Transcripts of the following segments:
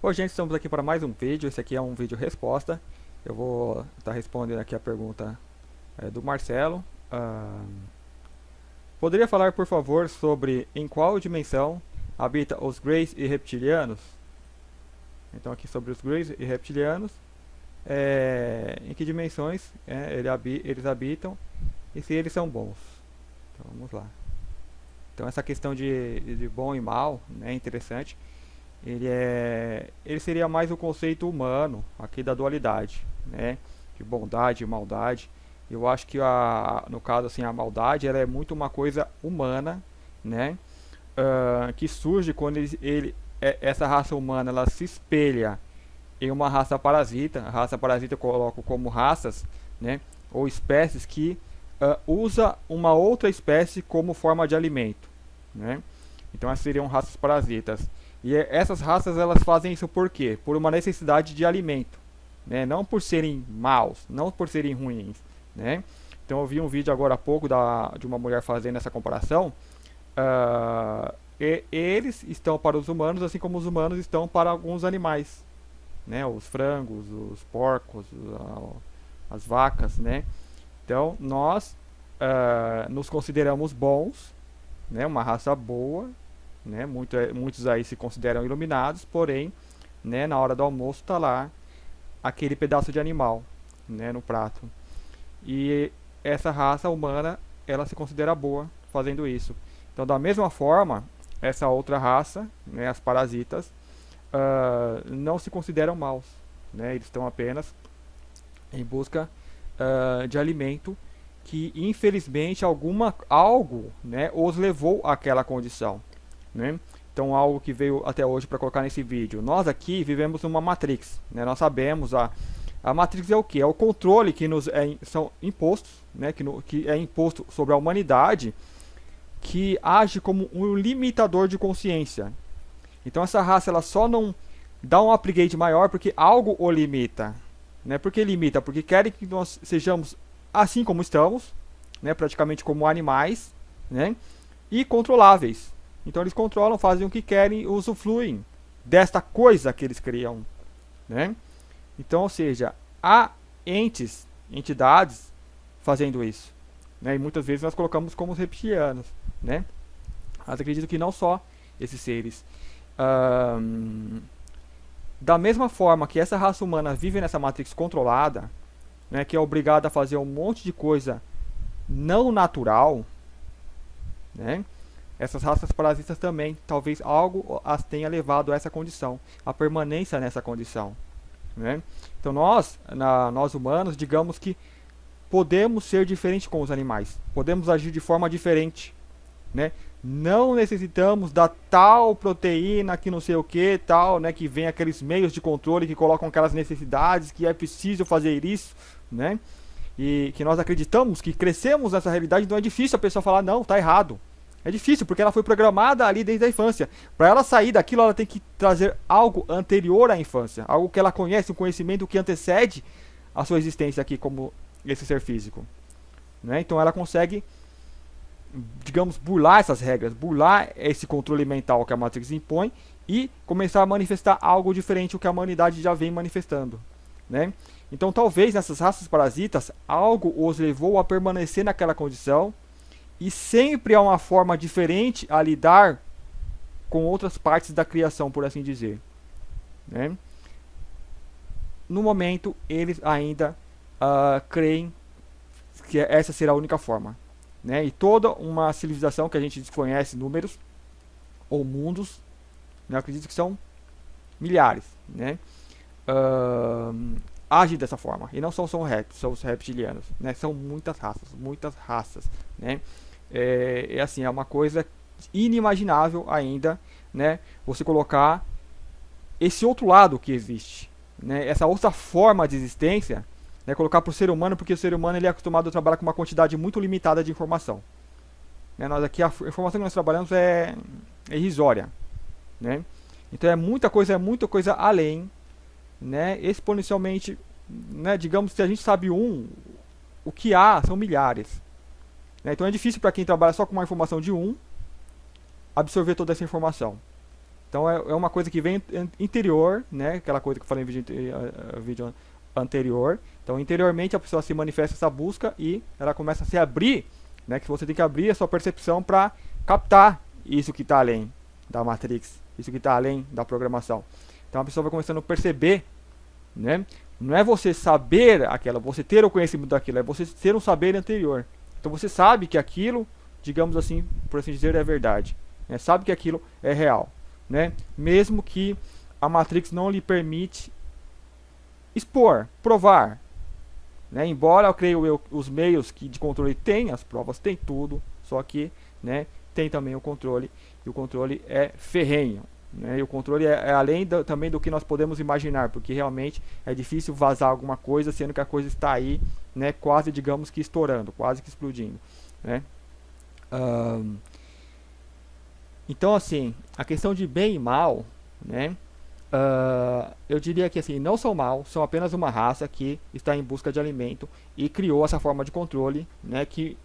Oi gente, estamos aqui para mais um vídeo. Esse aqui é um vídeo resposta. Eu vou estar respondendo aqui a pergunta do Marcelo. Poderia falar por favor sobre em qual dimensão habita os Greys e reptilianos? Então aqui sobre os Greys e reptilianos, em que dimensões eles habitam e se eles são bons. Então vamos lá. Então essa questão de bom e mal, né, é interessante. Ele seria mais o conceito humano aqui da dualidade, né, de bondade e maldade. Eu acho que no caso assim a maldade ela é muito uma coisa humana, né, que surge quando essa raça humana ela se espelha em uma raça parasita. A raça parasita eu coloco como raças, né, ou espécies que usa uma outra espécie como forma de alimento, né. Então essas seriam raças parasitas. E essas raças elas fazem isso por quê? Por uma necessidade de alimento, né? Não por serem maus, não por serem ruins, né? Então eu vi um vídeo agora há pouco de uma mulher fazendo essa comparação. Eles estão para os humanos, assim como os humanos estão para alguns animais, né? Os frangos, os porcos, as vacas, né? Então nós nos consideramos bons, né? Uma raça boa, né? Muitos aí se consideram iluminados, porém, né, na hora do almoço está lá aquele pedaço de animal, né, no prato. E essa raça humana, ela se considera boa fazendo isso. Então, da mesma forma, essa outra raça, né, as parasitas, não se consideram maus, né? Eles estão apenas em busca de alimento que, infelizmente, algo, né, os levou àquela condição, né? Então algo que veio até hoje para colocar nesse vídeo. Nós aqui vivemos numa Matrix, né? Nós sabemos a Matrix é o que? É o controle que nos são impostos, né? Que é imposto sobre a humanidade, que age como um limitador de consciência. Então essa raça ela só não dá um upgrade maior porque algo o limita, né? Por que limita? Porque querem que nós sejamos assim como estamos, né? Praticamente como animais, né? E controláveis. Então eles controlam, fazem o que querem, usufruem desta coisa que eles criam, né? Então, ou seja, há entidades fazendo isso, né? E muitas vezes nós colocamos como os reptilianos, né? Mas acredito que não só esses seres. Da mesma forma que essa raça humana vive nessa matrix controlada, né, que é obrigada a fazer um monte de coisa não natural, né? Essas raças parasitas também, talvez algo as tenha levado a essa condição, a permanência nessa condição, né? Então nós humanos, digamos que podemos ser diferentes com os animais, podemos agir de forma diferente, né? Não necessitamos da tal proteína que não sei o que, tal, né? Que vem aqueles meios de controle que colocam aquelas necessidades, que é preciso fazer isso, né? E que nós acreditamos que crescemos nessa realidade, então é difícil a pessoa falar, não, tá errado. É difícil, porque ela foi programada ali desde a infância. Para ela sair daquilo, ela tem que trazer algo anterior à infância. Algo que ela conhece, um conhecimento que antecede a sua existência aqui como esse ser físico, né? Então ela consegue, digamos, burlar essas regras, burlar esse controle mental que a Matrix impõe e começar a manifestar algo diferente do que a humanidade já vem manifestando, né? Então talvez nessas raças parasitas, algo os levou a permanecer naquela condição. E sempre há uma forma diferente a lidar com outras partes da criação, por assim dizer, né? No momento, eles ainda creem que essa será a única forma, né? E toda uma civilização que a gente desconhece números ou mundos, né? Eu acredito que são milhares, né? Age dessa forma. E não são os reptilianos, né? São muitas raças, né? Assim, é uma coisa inimaginável ainda, né? Você colocar esse outro lado que existe, né? Essa outra forma de existência, né? Colocar para o ser humano, porque o ser humano ele é acostumado a trabalhar com uma quantidade muito limitada de informação, né? Nós aqui, a informação que nós trabalhamos é irrisória, né? Então é muita coisa além, né? Exponencialmente, né? Digamos que a gente sabe o que há são milhares. Então é difícil para quem trabalha só com uma informação de absorver toda essa informação, Então é uma coisa que vem interior, né? Aquela coisa que eu falei no vídeo anterior. Então interiormente a pessoa se manifesta essa busca e ela começa a se abrir, né? Que você tem que abrir a sua percepção para captar isso que está além da Matrix, isso que está além da programação. Então a pessoa vai começando a perceber, né? Não é você saber aquela, você ter o conhecimento daquilo, é você ter um saber anterior. Então você sabe que aquilo, digamos assim, por assim dizer, é verdade, né? Sabe que aquilo é real, né? Mesmo que a Matrix não lhe permite expor, provar, né? Embora eu creio os meios de controle tem, as provas tem tudo, só que, né, tem também o controle, e o controle é ferrenho, né? E o controle é além também do que nós podemos imaginar, porque realmente é difícil vazar alguma coisa, sendo que a coisa está aí, né, quase, digamos que estourando, quase que explodindo, né? Então, assim, a questão de bem e mal, né? Eu diria que assim, não são mal, são apenas uma raça que está em busca de alimento e criou essa forma de controle, né? Que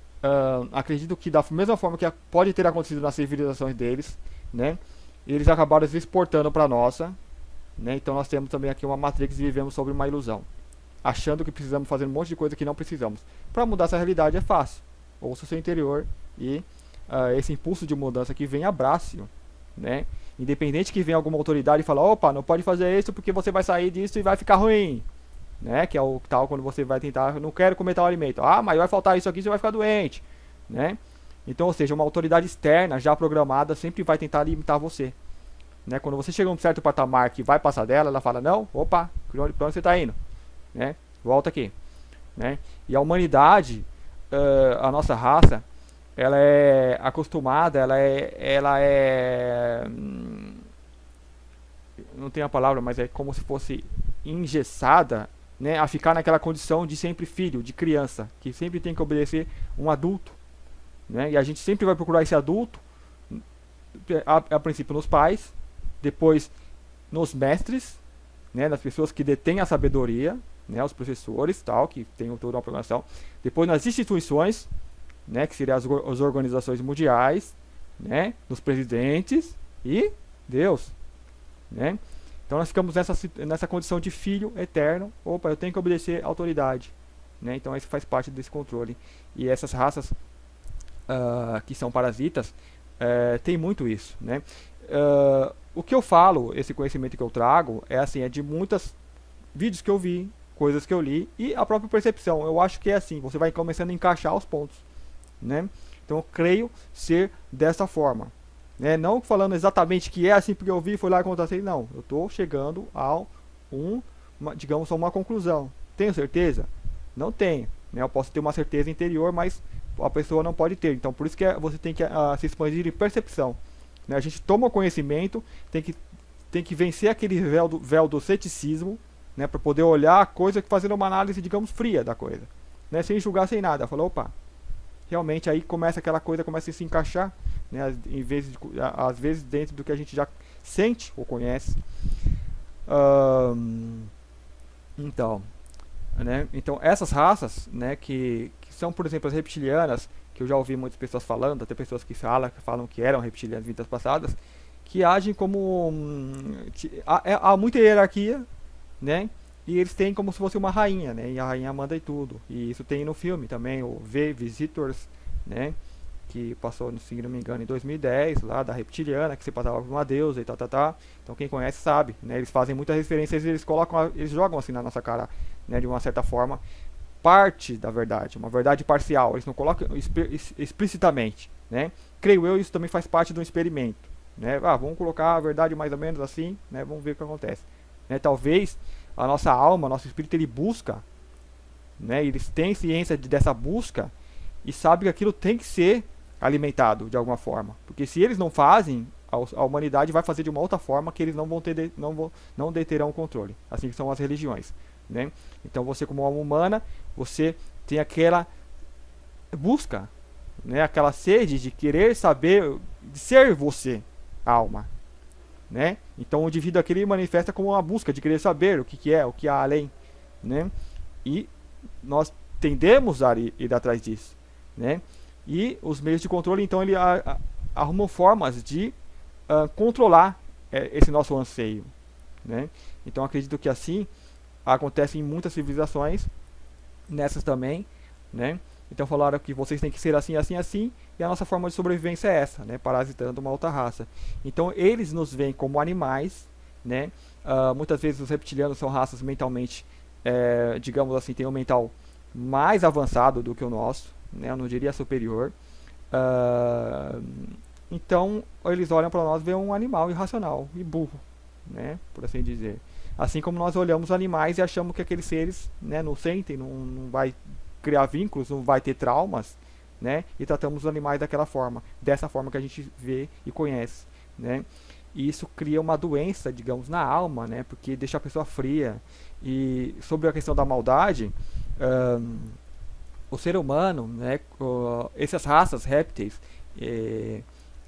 acredito que da mesma forma que pode ter acontecido nas civilizações deles, né? Eles acabaram se exportando para a nossa, né? Então nós temos também aqui uma Matrix e vivemos sobre uma ilusão, achando que precisamos fazer um monte de coisa que não precisamos. Para mudar essa realidade é fácil. Ouça o seu interior e esse impulso de mudança que vem, abrace-o, né? Independente que venha alguma autoridade e fala, opa, não pode fazer isso porque você vai sair disso e vai ficar ruim, né? Que é o tal quando você vai tentar, não quero comer tal alimento, mas vai faltar isso aqui, você vai ficar doente, né? Então, ou seja, uma autoridade externa já programada sempre vai tentar limitar você, né? Quando você chega a um certo patamar que vai passar dela, ela fala, não, opa, para onde você está indo, né? Volta aqui, né? E a humanidade, a nossa raça, ela é acostumada, ela é não tem a palavra, mas é como se fosse engessada, né, a ficar naquela condição de sempre filho, de criança, que sempre tem que obedecer um adulto, né? E a gente sempre vai procurar esse adulto, a princípio nos pais, depois nos mestres, né, nas pessoas que detêm a sabedoria, né, os professores, tal, que tem toda uma programação, depois nas instituições, né, que seriam as organizações mundiais, né, nos presidentes e Deus, né? Então nós ficamos nessa condição de filho eterno. Opa, eu tenho que obedecer à autoridade, né? Então isso faz parte desse controle. E essas raças que são parasitas tem muito isso, né? O que eu falo, esse conhecimento que eu trago, é assim, é de muitos vídeos que eu vi, coisas que eu li e a própria percepção. Eu acho que é assim, você vai começando a encaixar os pontos, né? Então eu creio ser dessa forma, né? Não falando exatamente que é assim porque eu vi e fui lá e contatei, não. Eu estou chegando a digamos, a uma conclusão. Tenho certeza? Não tenho, né? Eu posso ter uma certeza interior, mas a pessoa não pode ter. Então por isso que você tem que se expandir em percepção, né? A gente toma o conhecimento, tem que vencer aquele véu do ceticismo, né? Para poder olhar a coisa, fazendo uma análise, digamos, fria da coisa, né? Sem julgar, sem nada. Falou, opa, realmente aí começa aquela coisa, começa a se encaixar, né, às vezes dentro do que a gente já sente ou conhece. Então, né, então essas raças, né, que são, por exemplo, as reptilianas, que eu já ouvi muitas pessoas falando, até pessoas que falam que eram reptilianas em vidas passadas, que agem como há muita hierarquia, né? E eles têm como se fosse uma rainha, né? E a rainha manda em tudo. E isso tem no filme também, o Visitors, né? Que passou, se não me engano, em 2010, lá da reptiliana, que se passava por uma deusa e tal. Então quem conhece sabe, né? Eles fazem muitas referências, eles jogam assim na nossa cara, né? De uma certa forma, parte da verdade, uma verdade parcial. Eles não colocam explicitamente, né? Creio eu, isso também faz parte do experimento, né? Vamos colocar a verdade mais ou menos assim, né? Vamos ver o que acontece, né? Talvez a nossa alma, nosso espírito, ele busca, né? Eles têm ciência dessa busca e sabem que aquilo tem que ser alimentado de alguma forma, porque se eles não fazem, a humanidade vai fazer de uma outra forma que eles não deterão o controle, assim que são as religiões, né? Então você, como alma humana, você tem aquela busca, né? Aquela sede de querer saber, de ser você, alma, né? Então o indivíduo aqui ele manifesta como uma busca de querer saber o que é, o que há além, né? E nós tendemos a ir atrás disso, né? E os meios de controle, então, ele arrumam formas de controlar esse nosso anseio, né? Então acredito que assim acontece em muitas civilizações, nessas também, né? Então falaram que vocês têm que ser assim, assim, assim, e a nossa forma de sobrevivência é essa, né? Parasitando uma outra raça. Então eles nos veem como animais, né? Muitas vezes os reptilianos são raças mentalmente, digamos assim, têm um mental mais avançado do que o nosso, né? Eu não diria superior. Então eles olham para nós e veem um animal irracional e burro, né? Por assim dizer. Assim como nós olhamos animais e achamos que aqueles seres, né, não sentem, não vai criar vínculos, não vai ter traumas, né? E tratamos os animais daquela forma, dessa forma que a gente vê e conhece, né? E isso cria uma doença, digamos, na alma, né? Porque deixa a pessoa fria. E sobre a questão da maldade, o ser humano, né? Essas raças répteis,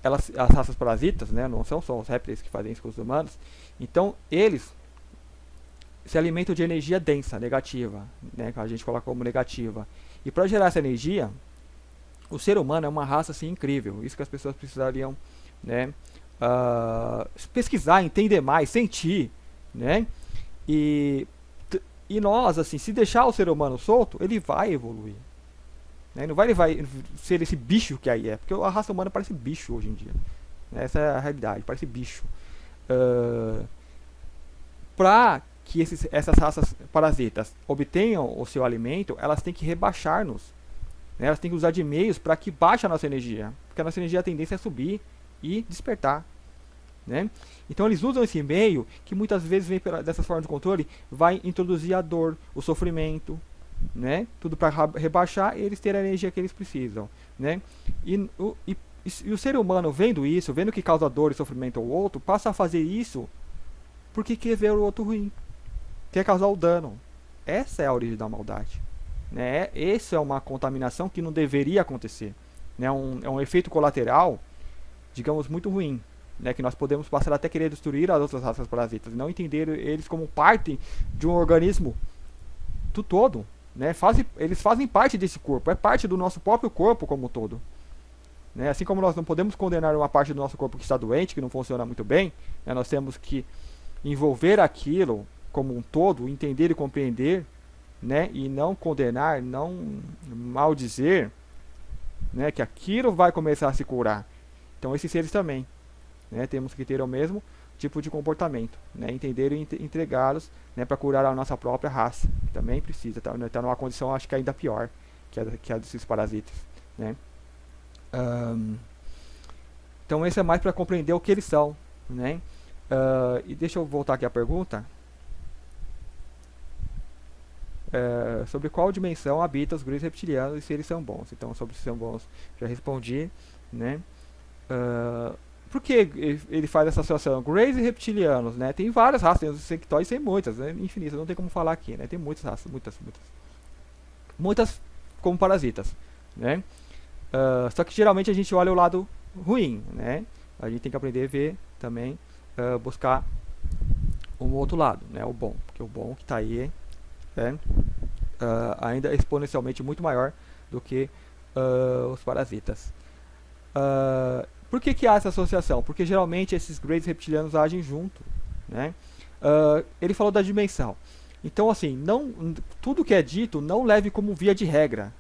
as raças parasitas, né? Não são só os répteis que fazem isso com os humanos. Então eles se alimentam de energia densa, negativa, né, que a gente coloca como negativa. E para gerar essa energia, o ser humano é uma raça assim incrível. Isso que as pessoas precisariam, né, pesquisar, entender mais, sentir, né? E nós, assim, se deixar o ser humano solto, ele vai evoluir. Né? Não vai ser esse bicho que aí é, porque a raça humana parece bicho hoje em dia. Né? Essa é a realidade, parece bicho. Para que essas raças parasitas obtenham o seu alimento, elas têm que rebaixar-nos. Né? Elas têm que usar de meios para que baixe a nossa energia. Porque a nossa energia, a tendência é subir e despertar. Né? Então eles usam esse meio, que muitas vezes vem dessas formas de controle, vai introduzir a dor, o sofrimento, né? Tudo para rebaixar e eles terem a energia que eles precisam. Né? E o ser humano, vendo isso, vendo que causa dor e sofrimento ao outro, passa a fazer isso porque quer ver o outro ruim, quer causar o dano. Essa é a origem da maldade. Né? Essa é uma contaminação que não deveria acontecer. Né? É um efeito colateral, digamos, muito ruim. Né? Que nós podemos passar até querer destruir as outras raças parasitas, não entender eles como parte de um organismo do todo. Né? Eles fazem parte desse corpo, é parte do nosso próprio corpo como um todo. Né? Assim como nós não podemos condenar uma parte do nosso corpo que está doente, que não funciona muito bem, né? Nós temos que envolver aquilo como um todo, entender e compreender, né? E não condenar, não maldizer, né? Que aquilo vai começar a se curar. Então esses seres também, né? Temos que ter o mesmo tipo de comportamento, né? Entender e entregá-los, né? Para curar a nossa própria raça, que também precisa, tá numa condição acho que ainda pior que a desses parasitas, né? Então esse é mais para compreender o que eles são, né? E deixa eu voltar aqui à pergunta. Sobre qual dimensão habita os grises reptilianos e se eles são bons. Então, sobre se são bons, já respondi, né? Por que ele faz essa associação? Greys e reptilianos, né? Tem várias raças, tem os insectoides, tem muitas, né? Infinitas, não tem como falar aqui, né? Tem muitas raças, muitas como parasitas, né? Só que geralmente a gente olha o lado ruim, né? A gente tem que aprender a ver também, buscar um outro lado, né? O bom, porque o bom que está aí ainda exponencialmente muito maior do que os parasitas. Por que há essa associação? Porque geralmente esses greys reptilianos agem junto, né? Ele falou da dimensão. Então, assim, tudo que é dito não leve como via de regra,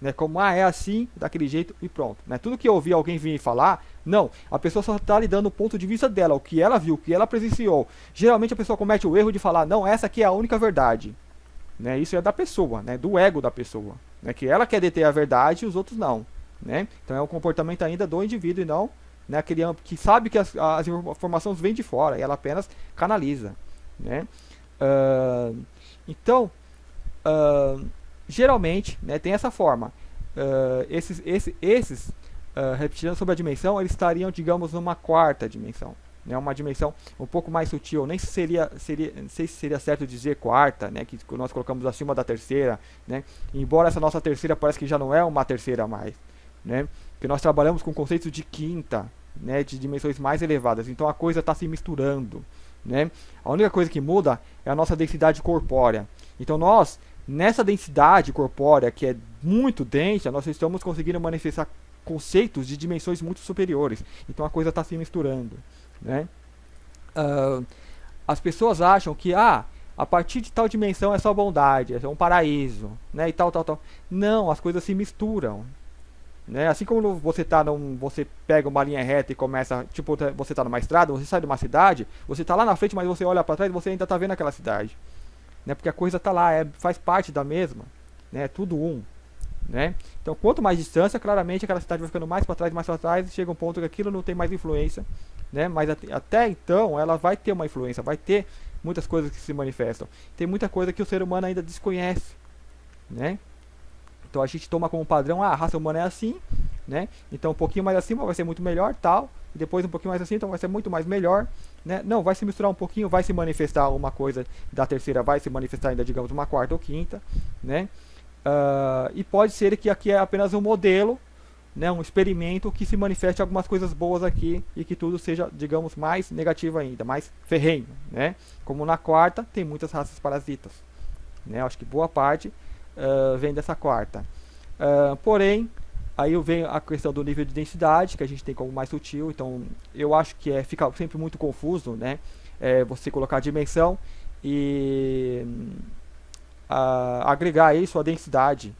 né? Como, é assim, daquele jeito e pronto, né? Tudo que eu ouvi alguém vir falar, não. A pessoa só está lhe dando o ponto de vista dela, o que ela viu, o que ela presenciou. Geralmente a pessoa comete o erro de falar, não, essa aqui é a única verdade. Né? Isso é da pessoa, né? Do ego da pessoa. Né? Que ela quer deter a verdade e os outros não. Né? Então é um comportamento ainda do indivíduo e não, né, aquele que sabe que as informações vêm de fora e ela apenas canaliza. Né? Então, geralmente, né, tem essa forma. Esses reptilianos sobre a dimensão, eles estariam, digamos, numa quarta dimensão. Né, uma dimensão um pouco mais sutil. Nem seria, não sei se seria certo dizer quarta, né, que nós colocamos acima da terceira. Né, embora essa nossa terceira parece que já não é uma terceira mais. Né, porque nós trabalhamos com conceitos de quinta, né, de dimensões mais elevadas. Então a coisa está se misturando. Né. A única coisa que muda é a nossa densidade corpórea. Então nós, nessa densidade corpórea que é muito densa, nós estamos conseguindo manifestar conceitos de dimensões muito superiores. Então a coisa está se misturando. Né. Ah, as pessoas acham que a partir de tal dimensão é só bondade, é um paraíso, né, e tal, tal, tal. Não, as coisas se misturam, né? Assim como você pega uma linha reta e começa, tipo, você está numa estrada, você sai de uma cidade, você está lá na frente, mas você olha para trás e você ainda está vendo aquela cidade, né? Porque a coisa está lá, faz parte da mesma, né? É tudo um, né? Então, quanto mais distância, claramente aquela cidade vai ficando mais para trás, e chega um ponto que aquilo não tem mais influência, né? Mas até então ela vai ter uma influência, vai ter muitas coisas que se manifestam. Tem muita coisa que o ser humano ainda desconhece, né? Então a gente toma como padrão, a raça humana é assim, né? Então um pouquinho mais acima vai ser muito melhor, tal, e depois um pouquinho mais assim, então vai ser muito mais melhor, né? Não, vai se misturar um pouquinho, vai se manifestar uma coisa da terceira, vai se manifestar ainda, digamos, uma quarta ou quinta, né? E pode ser que aqui é apenas um modelo, né, um experimento que se manifeste algumas coisas boas aqui e que tudo seja, digamos, mais negativo ainda, mais ferrenho, né? Como na quarta tem muitas raças parasitas, né? Acho que boa parte vem dessa quarta. Porém, aí vem a questão do nível de densidade, que a gente tem como mais sutil, então eu acho que fica sempre muito confuso, né? Você colocar a dimensão e agregar isso à densidade,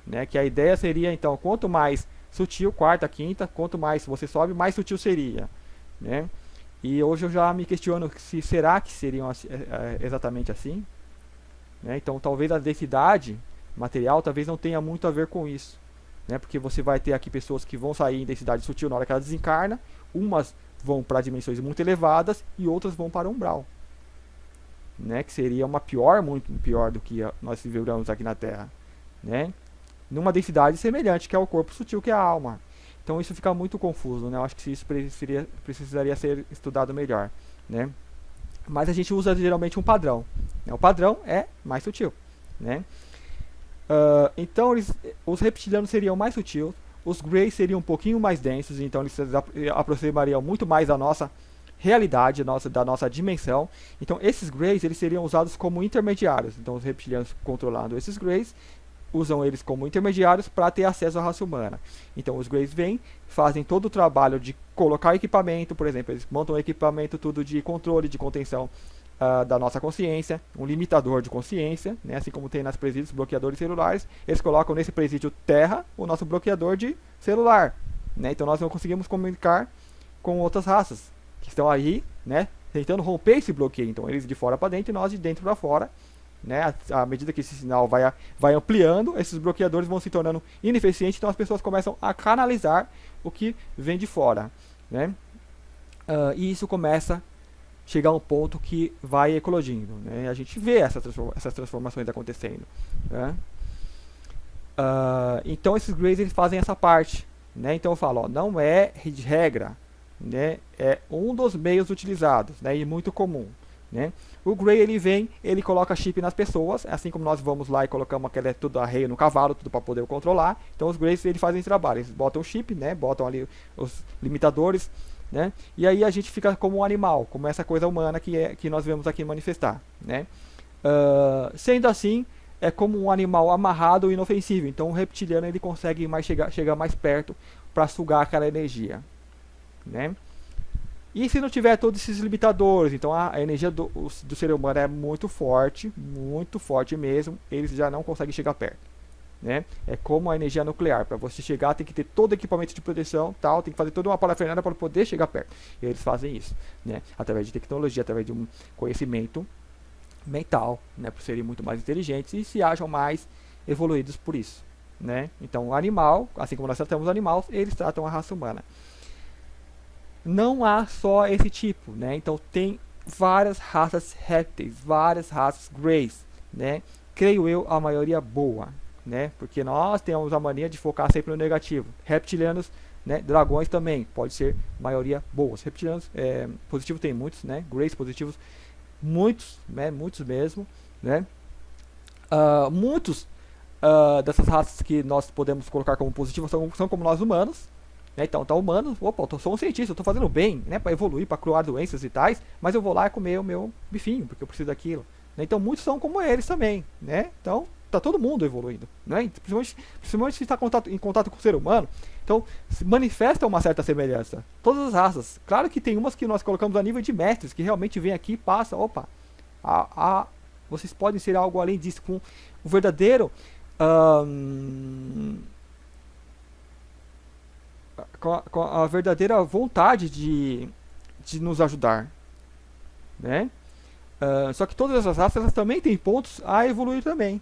né? Que a ideia seria, então, quanto mais sutil, quarta, quinta, quanto mais você sobe, mais sutil seria, né? E hoje eu já me questiono se será que seriam exatamente assim, né? Então talvez a densidade material talvez não tenha muito a ver com isso, né? Porque você vai ter aqui pessoas que vão sair em densidade sutil na hora que ela desencarna, umas vão para dimensões muito elevadas e outras vão para umbral, né? Que seria muito pior do que nós vivemos aqui na Terra, né? Numa densidade semelhante, que é o corpo sutil, que é a alma. Então isso fica muito confuso, né? Eu acho que isso precisaria ser estudado melhor, né? Mas a gente usa geralmente um padrão, né? O padrão é mais sutil, né? Então os reptilianos seriam mais sutis, os Greys seriam um pouquinho mais densos, então eles se aproximariam muito mais da nossa realidade, da nossa dimensão. Então esses Greys eles seriam usados como intermediários. Então os reptilianos controlando esses Greys usam eles como intermediários para ter acesso à raça humana. Então os Greys vêm, fazem todo o trabalho de colocar equipamento, por exemplo, eles montam equipamento tudo de controle, de contenção da nossa consciência, um limitador de consciência, né? Assim como tem nas presídios bloqueadores celulares, eles colocam nesse presídio Terra o nosso bloqueador de celular, né? Então nós não conseguimos comunicar com outras raças que estão aí, né? Tentando romper esse bloqueio. Então eles de fora para dentro e nós de dentro para fora. Né, à medida que esse sinal vai ampliando, esses bloqueadores vão se tornando ineficientes, então as pessoas começam a canalizar o que vem de fora, né? E isso começa a chegar a um ponto que vai eclodindo, né? A gente vê essas transformações acontecendo, né? Então esses Greys eles fazem essa parte, né? Então eu falo, não é de regra, né? É um dos meios utilizados, né? E muito comum, né? O Grey ele coloca chip nas pessoas, assim como nós vamos lá e colocamos aquele tudo arreio no cavalo, tudo para poder controlar. Então os Greys eles fazem esse trabalho, eles botam o chip, né? Botam ali os limitadores, né? E aí a gente fica como um animal, como essa coisa humana que nós vemos aqui manifestar, né? Sendo assim, é como um animal amarrado e inofensivo. Então o reptiliano ele consegue chegar mais perto para sugar aquela energia, né? E se não tiver todos esses limitadores, então a energia do ser humano é muito forte mesmo, eles já não conseguem chegar perto, né? É como a energia nuclear, para você chegar tem que ter todo o equipamento de proteção, tal, tem que fazer toda uma parafernália para poder chegar perto. E eles fazem isso, né? Através de tecnologia, através de um conhecimento mental, né? Por serem muito mais inteligentes e se acham mais evoluídos por isso, né? Então o animal, assim como nós tratamos animais, eles tratam a raça humana. Não há só esse tipo, né? Então tem várias raças répteis, várias raças Greys, né? Creio eu a maioria boa, né? Porque nós temos a mania de focar sempre no negativo. Reptilianos, né? Dragões também, pode ser maioria boas. Reptilianos positivos tem muitos, né? Greys positivos muitos, né? Muitos mesmo, né? Muitos dessas raças que nós podemos colocar como positivos são como nós humanos. Então, tá humano, opa, eu sou um cientista, eu tô fazendo bem, né, para evoluir, para curar doenças e tais, mas eu vou lá comer o meu bifinho, porque eu preciso daquilo, né? Então, muitos são como eles também, né? Então, tá todo mundo evoluindo, né? Principalmente se está em contato com o ser humano. Então, se manifesta uma certa semelhança. Todas as raças. Claro que tem umas que nós colocamos a nível de mestres, que realmente vem aqui e passa, opa, vocês podem ser algo além disso, com o verdadeiro... com a verdadeira vontade de nos ajudar, né? Só que todas essas raças elas também têm pontos a evoluir também,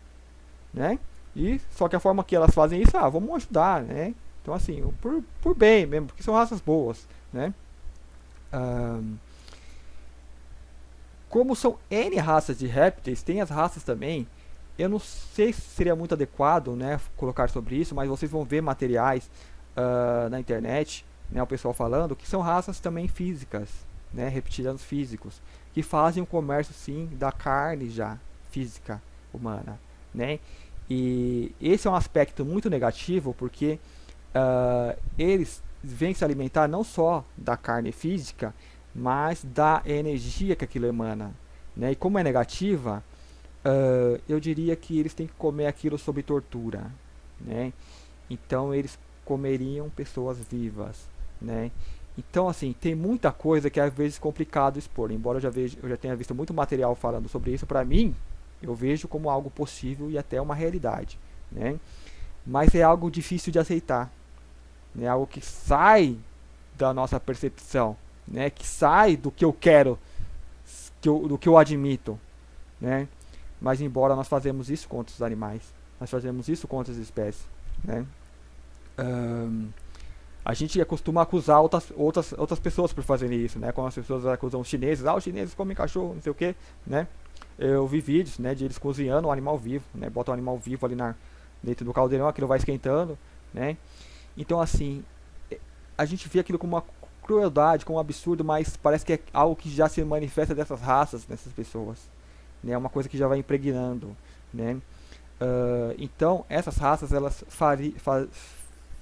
né? E só que a forma que elas fazem isso, vamos ajudar, né? Então assim, por bem mesmo, porque são raças boas, né? Como são N raças de répteis, tem as raças também. Eu não sei se seria muito adequado, né, colocar sobre isso, mas vocês vão ver materiais na internet, né, o pessoal falando que são raças também físicas, né, reptilianos físicos, que fazem o comércio sim da carne já física humana, né? E esse é um aspecto muito negativo porque eles vêm se alimentar não só da carne física, mas da energia que aquilo emana, né? E como é negativa, eu diria que eles têm que comer aquilo sob tortura, né? Então eles comeriam pessoas vivas, né? Então assim, tem muita coisa que é às vezes complicado expor. Embora eu já tenha visto muito material falando sobre isso, para mim eu vejo como algo possível e até uma realidade, né? Mas é algo difícil de aceitar, né? Algo que sai da nossa percepção, né? Que sai do que eu quero, do que eu admito, né? Mas embora nós fazemos isso com outros animais, nós fazemos isso com outras espécies, né? A gente costuma acusar outras pessoas por fazerem isso, né? Como as pessoas acusam os chineses, os chineses comem cachorro, não sei o que, né? Eu vi vídeos, né, de eles cozinhando um animal vivo, né? Botam um animal vivo ali dentro do caldeirão, aquilo vai esquentando, né? Então assim, a gente vê aquilo como uma crueldade, como um absurdo, mas parece que é algo que já se manifesta dessas raças, dessas pessoas, né? É uma coisa que já vai impregnando, né? Então essas raças elas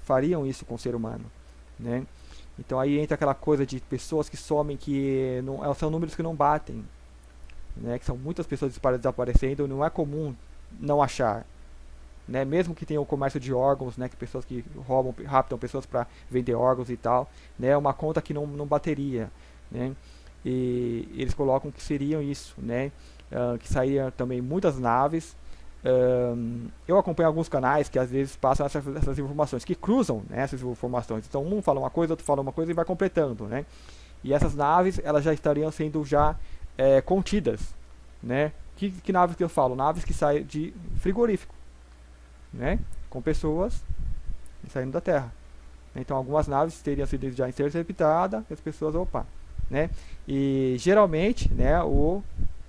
fariam isso com o ser humano, né? Então aí entra aquela coisa de pessoas que somem, que não, são números que não batem, né? Que são muitas pessoas desaparecendo, não é comum não achar, né? Mesmo que tenha o comércio de órgãos, né? Que pessoas que raptam pessoas para vender órgãos e tal, né? É uma conta que não bateria, né? E eles colocam que seriam isso, né? Que saíram também muitas naves. Eu acompanho alguns canais que às vezes passam essas informações, que cruzam, né, essas informações. Então um fala uma coisa, outro fala uma coisa e vai completando, né? E essas naves elas já estariam sendo já contidas, né? Que naves que eu falo? Naves que saem de frigorífico, né? Com pessoas saindo da Terra. Então algumas naves teriam sido já interceptadas, e as pessoas, opa, né? E geralmente, né, o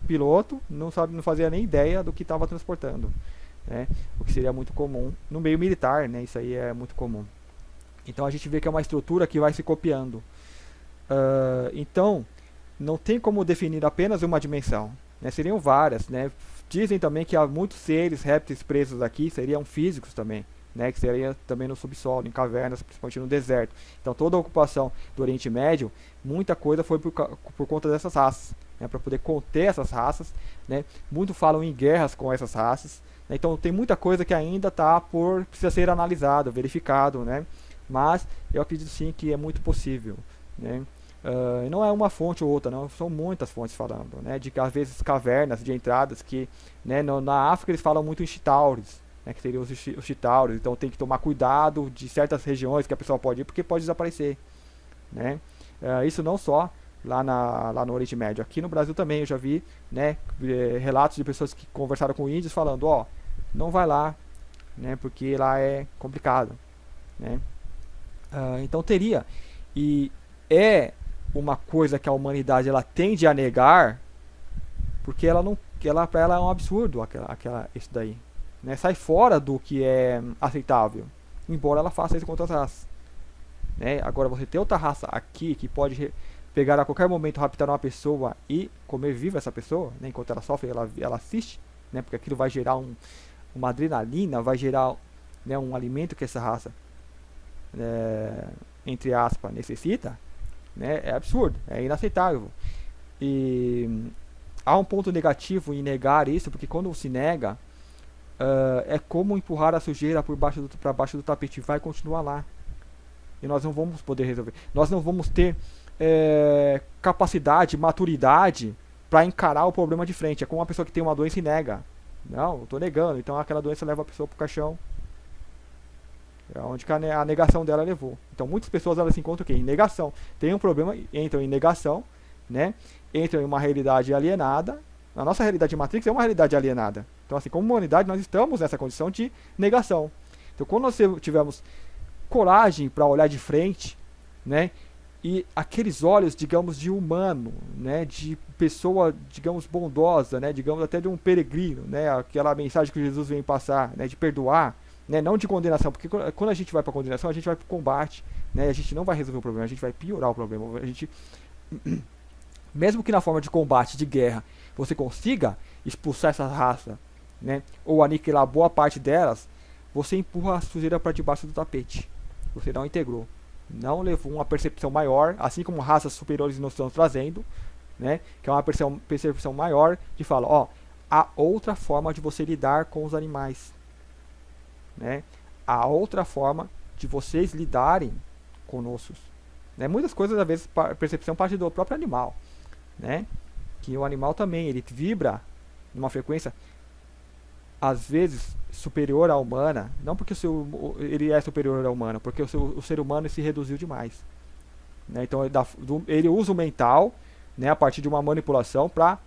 piloto não fazia nem ideia do que estava transportando, né? O que seria muito comum no meio militar, né? Isso aí é muito comum. Então a gente vê que é uma estrutura que vai se copiando. Então não tem como definir apenas uma dimensão, né? Seriam várias, né? Dizem também que há muitos seres répteis presos aqui seriam físicos também, né? Que seria também no subsolo, em cavernas, principalmente no deserto. Então toda a ocupação do Oriente Médio, muita coisa foi por conta dessas raças, né? Para poder conter essas raças, né? Muito falam em guerras com essas raças, né? Então tem muita coisa que ainda precisa ser analisado, verificado, né? Mas eu acredito sim que é muito possível, né? Não é uma fonte ou outra, não, são muitas fontes falando, né? De que às vezes cavernas de entradas que, né, na África eles falam muito em chitauris, né, que seriam os chitauris. Então tem que tomar cuidado de certas regiões que a pessoa pode ir, porque pode desaparecer, né? Isso não só lá no Oriente Médio, aqui no Brasil também eu já vi, né, relatos de pessoas que conversaram com índios falando, não vai lá, né, porque lá é complicado, né? Então teria, e é uma coisa que a humanidade ela tende a negar, porque para ela é um absurdo isso daí, né? Sai fora do que é aceitável, embora ela faça isso com outras raças, né? Agora você ter outra raça aqui que pode pegar a qualquer momento, raptar uma pessoa e comer viva essa pessoa, né? Enquanto ela sofre, ela assiste, né? Porque aquilo vai gerar uma adrenalina, vai gerar, né, um alimento que essa raça, entre aspas, necessita, né? É absurdo, é inaceitável. E há um ponto negativo em negar isso, porque quando se nega, é como empurrar a sujeira para baixo do tapete, vai continuar lá. E nós não vamos poder resolver. Nós não vamos ter capacidade, maturidade para encarar o problema de frente. É como uma pessoa que tem uma doença e nega. Não, eu estou negando. Então aquela doença leva a pessoa para o caixão. É onde que a negação dela levou. Então muitas pessoas elas se encontram aqui em negação. Tem um problema, entram em negação, né? Entram em uma realidade alienada. A nossa realidade de Matrix é uma realidade alienada. Então assim, como humanidade nós estamos nessa condição de negação. Então quando nós tivermos coragem para olhar de frente, né? E aqueles olhos, digamos, de humano, né? De pessoa, digamos, bondosa, né? Digamos até de um peregrino, né? Aquela mensagem que Jesus vem passar, né? De perdoar, né? Não de condenação, porque quando a gente vai para condenação, a gente vai para o combate, né? A gente não vai resolver o problema, a gente vai piorar o problema. A gente, mesmo que na forma de combate, de guerra, você consiga expulsar essa raça, né? Ou aniquilar boa parte delas, você empurra a sujeira para debaixo do tapete. Você não integrou, não levou uma percepção maior, assim como raças superiores nos estão trazendo, né? Que é uma percepção maior de falar, ó, há outra forma de você lidar com os animais, né? Há outra forma de vocês lidarem conosco, né? Muitas coisas às vezes a percepção parte do próprio animal, né? Que o animal também ele vibra numa frequência às vezes superior à humana, não porque ele é superior à humana, porque o ser humano se reduziu demais, né? Então ele usa o mental, né, a partir de uma manipulação para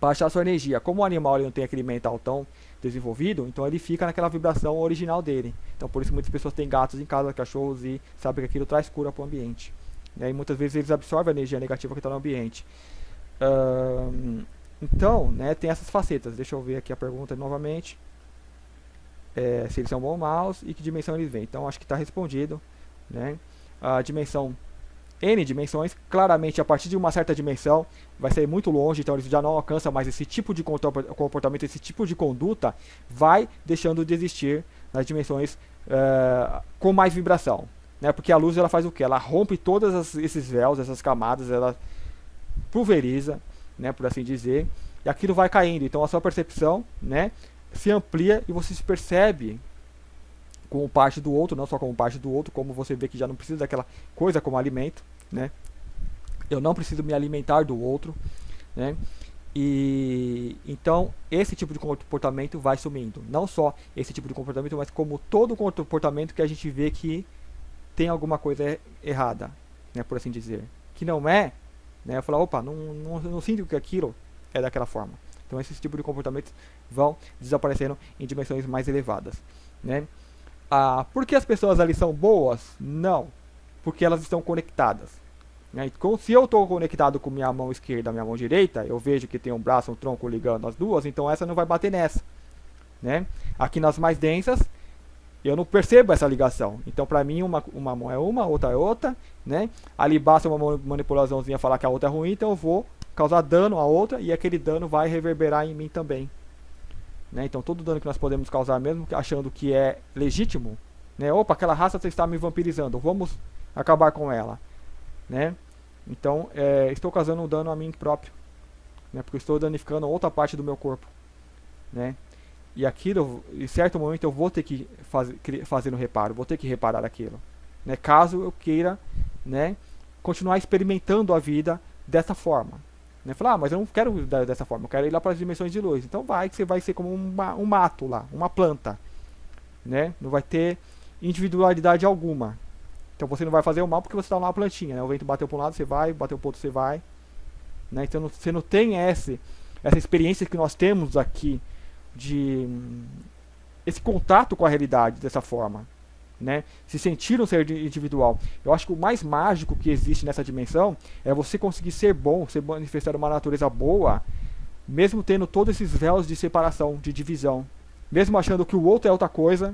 baixar sua energia. Como o animal ele não tem aquele mental tão desenvolvido, então ele fica naquela vibração original dele. Então por isso muitas pessoas têm gatos em casa, cachorros, e sabem que aquilo traz cura para o ambiente, né? E muitas vezes eles absorvem a energia negativa que está no ambiente. Então, né, tem essas facetas. Deixa eu ver aqui a pergunta novamente. Se eles são bons ou maus e que dimensão eles vêm. Então, acho que está respondido, né? A dimensão, N dimensões, claramente a partir de uma certa dimensão vai ser muito longe, então eles já não alcançam mais esse tipo de comportamento, esse tipo de conduta vai deixando de existir nas dimensões com mais vibração, né? Porque a luz ela faz o que? Ela rompe todos esses véus, essas camadas, ela pulveriza, né, por assim dizer, e aquilo vai caindo. Então a sua percepção, né, se amplia e você se percebe como parte do outro, não só como parte do outro, como você vê que já não precisa daquela coisa como alimento, né? Eu não preciso me alimentar do outro, né? E então esse tipo de comportamento vai sumindo. Não só esse tipo de comportamento, mas como todo comportamento que a gente vê que tem alguma coisa errada, né, por assim dizer, que não é, né? Eu falo, opa, não sinto que aquilo é daquela forma. Então esses tipos de comportamentos vão desaparecendo em dimensões mais elevadas, né? Por que as pessoas ali são boas? Não, porque elas estão conectadas, né? Então, se eu estou conectado com minha mão esquerda, minha mão direita, eu vejo que tem um braço, um tronco ligando as duas, então essa não vai bater nessa, né? Aqui nas mais densas eu não percebo essa ligação. Então, para mim, uma mão é uma, outra é outra, né? Ali basta uma manipulaçãozinha falar que a outra é ruim, então eu vou causar dano a outra e aquele dano vai reverberar em mim também, né? Então, todo dano que nós podemos causar, mesmo achando que é legítimo, né? Opa, aquela raça está me vampirizando, vamos acabar com ela, né? Então, estou causando um dano a mim próprio, né? Porque eu estou danificando outra parte do meu corpo, né? E aquilo, em certo momento, eu vou ter que fazer um reparo, vou ter que reparar aquilo, né? Caso eu queira, né, continuar experimentando a vida dessa forma, né? Falar, mas eu não quero dessa forma, eu quero ir lá para as dimensões de luz. Então que você vai ser como um mato lá, uma planta, né? Não vai ter individualidade alguma. Então você não vai fazer o mal porque você está lá uma plantinha, né? O vento bateu para um lado, você vai, bateu para o outro, você vai, né? Então você não tem essa experiência que nós temos aqui, de esse contato com a realidade dessa forma, né? Se sentir um ser individual. Eu acho que o mais mágico que existe nessa dimensão é você conseguir ser bom, você manifestar uma natureza boa, mesmo tendo todos esses véus de separação, de divisão, mesmo achando que o outro é outra coisa,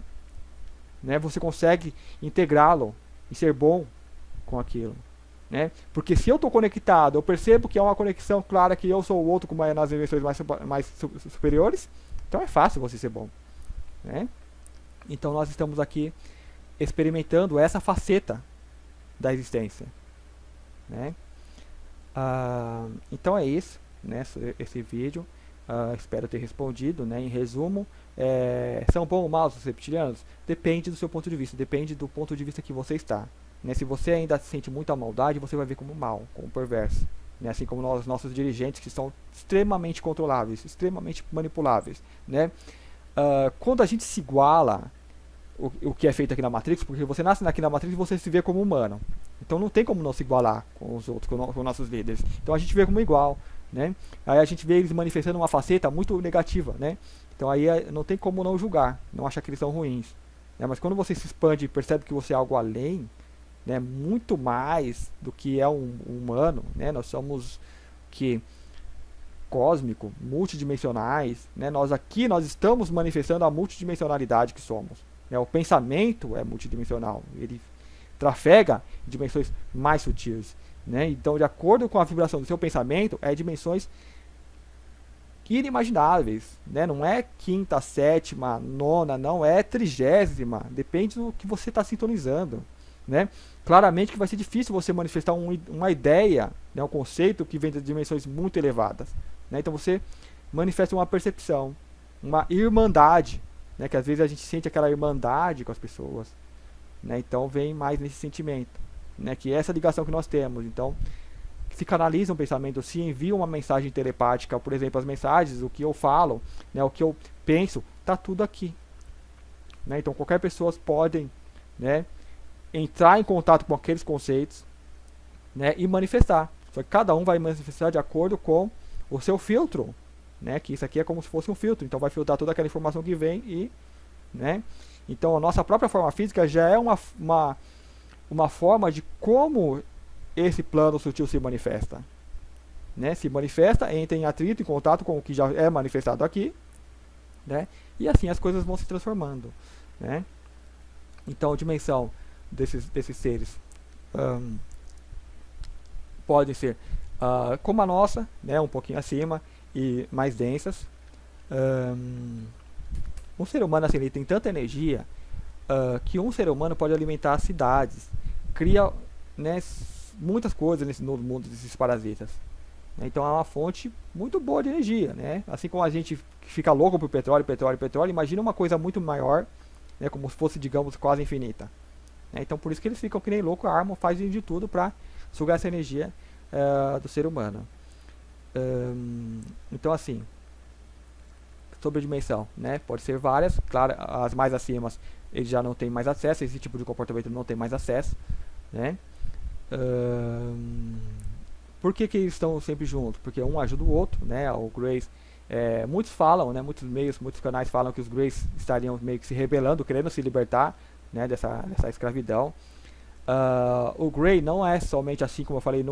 né? Você consegue integrá-lo e ser bom com aquilo, né? Porque se eu estou conectado, eu percebo que é uma conexão clara que eu sou o outro, como é nas dimensões mais superiores. Então é fácil você ser bom, né? Então nós estamos aqui experimentando essa faceta da existência, né? Então é isso, né? Esse vídeo. Espero ter respondido, né? Em resumo, são bons ou maus os reptilianos? Depende do seu ponto de vista, depende do ponto de vista que você está. Né? Se você ainda sente muita maldade, você vai ver como mal, como perverso. Né? Assim como nossos dirigentes, que são extremamente controláveis, extremamente manipuláveis. Né? Quando a gente se iguala o que é feito aqui na Matrix, porque você nasce aqui na Matrix e você se vê como humano. Então não tem como não se igualar com os outros, com nossos líderes. Então a gente vê como igual. Né? Aí a gente vê eles manifestando uma faceta muito negativa. Né? Então aí não tem como não julgar, não achar que eles são ruins. Né? Mas quando você se expande e percebe que você é algo além, né, muito mais do que é um humano, né? Nós somos que cósmico, multidimensionais, né? Nós estamos manifestando a multidimensionalidade que somos. Né? O pensamento é multidimensional, ele trafega em dimensões mais sutis. Né? Então, de acordo com a vibração do seu pensamento, é dimensões inimagináveis. Né? Não é quinta, sétima, nona, não é trigésima. Depende do que você está sintonizando. Né? Claramente que vai ser difícil você manifestar uma ideia, né? Um conceito que vem de dimensões muito elevadas. Né? Então você manifesta uma percepção, uma irmandade, né? Que às vezes a gente sente aquela irmandade com as pessoas. Né? Então vem mais nesse sentimento, né? Que é essa ligação que nós temos. Então se canaliza um pensamento, se envia uma mensagem telepática, por exemplo, as mensagens, o que eu falo, né? O que eu penso, está tudo aqui. Né? Então qualquer pessoa pode, né, entrar em contato com aqueles conceitos, né, e manifestar. Só que cada um vai manifestar de acordo com o seu filtro, né, que isso aqui é como se fosse um filtro, então vai filtrar toda aquela informação que vem e, né, então a nossa própria forma física já é uma forma de como esse plano sutil se manifesta. Né, se manifesta, entra em atrito, em contato com o que já é manifestado aqui, né, e assim as coisas vão se transformando. Né. Então a dimensão desses seres podem ser como a nossa, né, um pouquinho acima e mais densas. Um ser humano assim, ele tem tanta energia que um ser humano pode alimentar cidades, cria, né, muitas coisas nesse novo mundo desses parasitas. Então é uma fonte muito boa de energia. Né? Assim como a gente fica louco por petróleo, imagina uma coisa muito maior, né, como se fosse, digamos, quase infinita. Então por isso que eles ficam que nem louco, armam, fazem de tudo para sugar essa energia do ser humano. Então assim, sobre a dimensão, né? Pode ser várias, claro, as mais acima eles já não têm mais acesso, esse tipo de comportamento não tem mais acesso. Né? Por que eles estão sempre juntos? Porque um ajuda o outro, né? O Greys, muitos falam, né? Muitos meios, muitos canais falam que os Greys estariam meio que se rebelando, querendo se libertar, né, dessa escravidão. O Grey não é somente assim, como eu falei,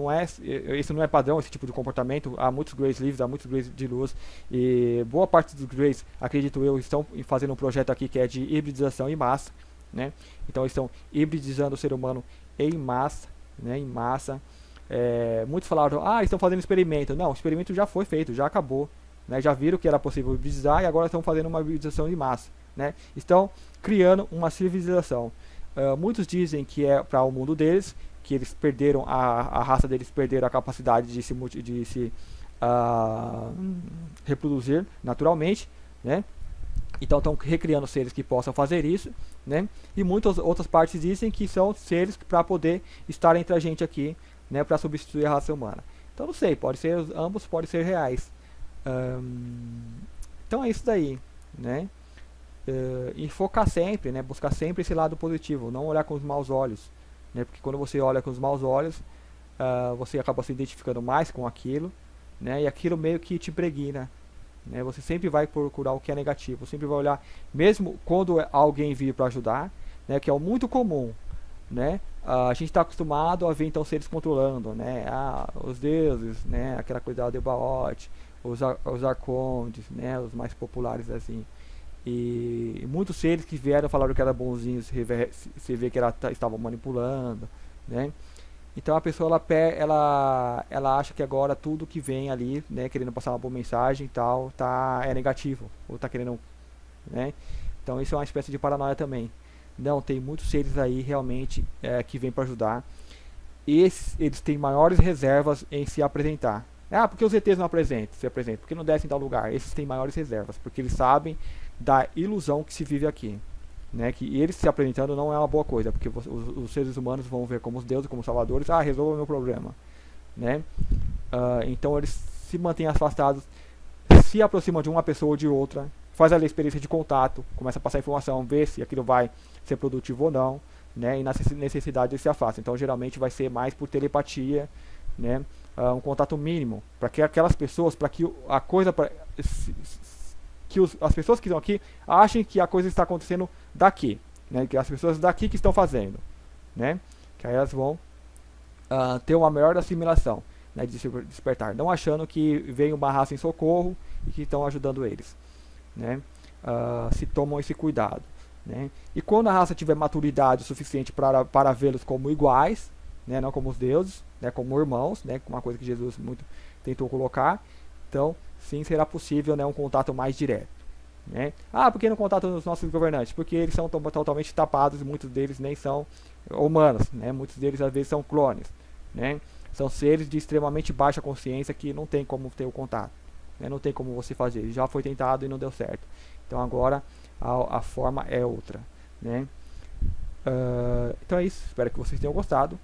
esse não é padrão, esse tipo de comportamento. Há muitos Greys livres, há muitos Greys de luz, e boa parte dos Greys, acredito eu, estão fazendo um projeto aqui que é de hibridização em massa. Né? Então estão hibridizando o ser humano em massa. Né? Em massa. Muitos falaram, estão fazendo experimento. Não, o experimento já foi feito, já acabou. Né? Já viram que era possível hibridizar e agora estão fazendo uma hibridização em massa. Né? Estão criando uma civilização. Muitos dizem que é para o mundo deles, que eles perderam, a raça deles perderam a capacidade de se reproduzir naturalmente. Né? Então estão recriando seres que possam fazer isso. Né? E muitas outras partes dizem que são seres para poder estar entre a gente aqui, né? Para substituir a raça humana. Então não sei, pode ser ambos, podem ser reais. Então é isso daí. Né? E focar sempre, né? Buscar sempre esse lado positivo, não olhar com os maus olhos, né? Porque quando você olha com os maus olhos, você acaba se identificando mais com aquilo, né? E aquilo meio que te impregna, né? Você sempre vai procurar o que é negativo, sempre vai olhar, mesmo quando alguém vir para ajudar, né? Que é muito comum, né? A gente está acostumado a ver então seres controlando, né? Os deuses, né? Aquela coisa do Baoth, os arcontes, né? Os mais populares assim. E muitos seres que vieram falaram que eram bonzinhos, você vê que estavam manipulando, né? Então a pessoa ela acha que agora tudo que vem ali, né, querendo passar uma boa mensagem e tal, é negativo, ou tá querendo, né? Então isso é uma espécie de paranoia também. Não, tem muitos seres aí realmente que vêm para ajudar. Eles têm maiores reservas em se apresentar, Ah, porque os ETs não se apresentam, porque não descem em tal lugar. Esses têm maiores reservas, porque eles sabem da ilusão que se vive aqui. Né, que eles se apresentando não é uma boa coisa, porque os seres humanos vão ver como os deuses, como os salvadores, resolva o meu problema. Né? Então eles se mantêm afastados, se aproximam de uma pessoa ou de outra, faz ali a experiência de contato, começa a passar informação, vê se aquilo vai ser produtivo ou não, né? E na necessidade eles se afastam. Então geralmente vai ser mais por telepatia, né? Um contato mínimo, para que aquelas pessoas, para que a coisa, as pessoas que estão aqui achem que a coisa está acontecendo daqui, né? Que as pessoas daqui que estão fazendo, né? Que aí elas vão ter uma maior assimilação, né, de se despertar, não achando que vem uma raça em socorro e que estão ajudando eles, né? Se tomam esse cuidado, né? E quando a raça tiver maturidade suficiente para vê-los como iguais, né, não como os deuses, né, como irmãos, né, uma coisa que Jesus muito tentou colocar, então sim será possível, né, um contato mais direto, né? Por que não contato os nossos governantes? Porque eles são totalmente tapados e muitos deles nem são humanos, né? Muitos deles às vezes são clones, né? São seres de extremamente baixa consciência que não tem como ter o contato, né? Não tem como você fazer, já foi tentado e não deu certo. Então agora a forma é outra, né? Então é isso, espero que vocês tenham gostado.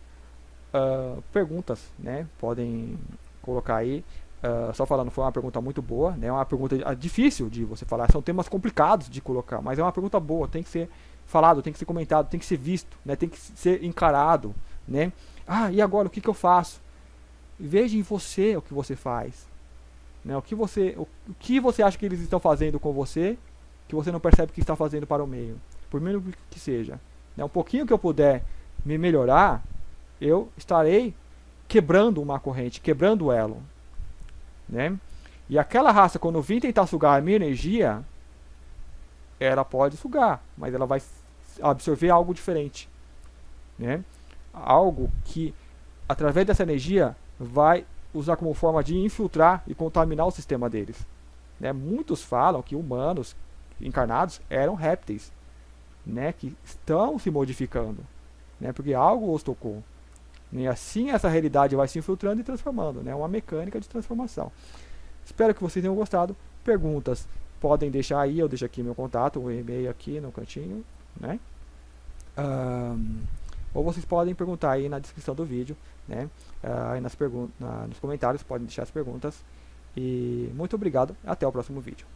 Perguntas, né? Podem colocar aí. Só falando, foi uma pergunta muito boa, né? É uma pergunta difícil de você falar, são temas complicados de colocar, mas é uma pergunta boa, tem que ser falado, tem que ser comentado, tem que ser visto, né? Tem que ser encarado, né? E agora o que eu faço? Veja em você o que você faz, né? O que você acha que eles estão fazendo com você, que você não percebe que está fazendo para o meio, por menos que seja, né? Um pouquinho que eu puder me melhorar, eu estarei quebrando uma corrente, quebrando o elo, né? E aquela raça, quando vir tentar sugar a minha energia, ela pode sugar, mas ela vai absorver algo diferente, né? Algo que, através dessa energia, vai usar como forma de infiltrar e contaminar o sistema deles, né? Muitos falam que humanos encarnados eram répteis, né? Que estão se modificando, né? Porque algo os tocou. E assim essa realidade vai se infiltrando e transformando, né? Uma mecânica de transformação. Espero que vocês tenham gostado. Perguntas podem deixar aí, eu deixo aqui meu contato, o e-mail aqui no cantinho, né? Ou vocês podem perguntar aí na descrição do vídeo, né? Aí nos comentários podem deixar as perguntas. E muito obrigado, até o próximo vídeo.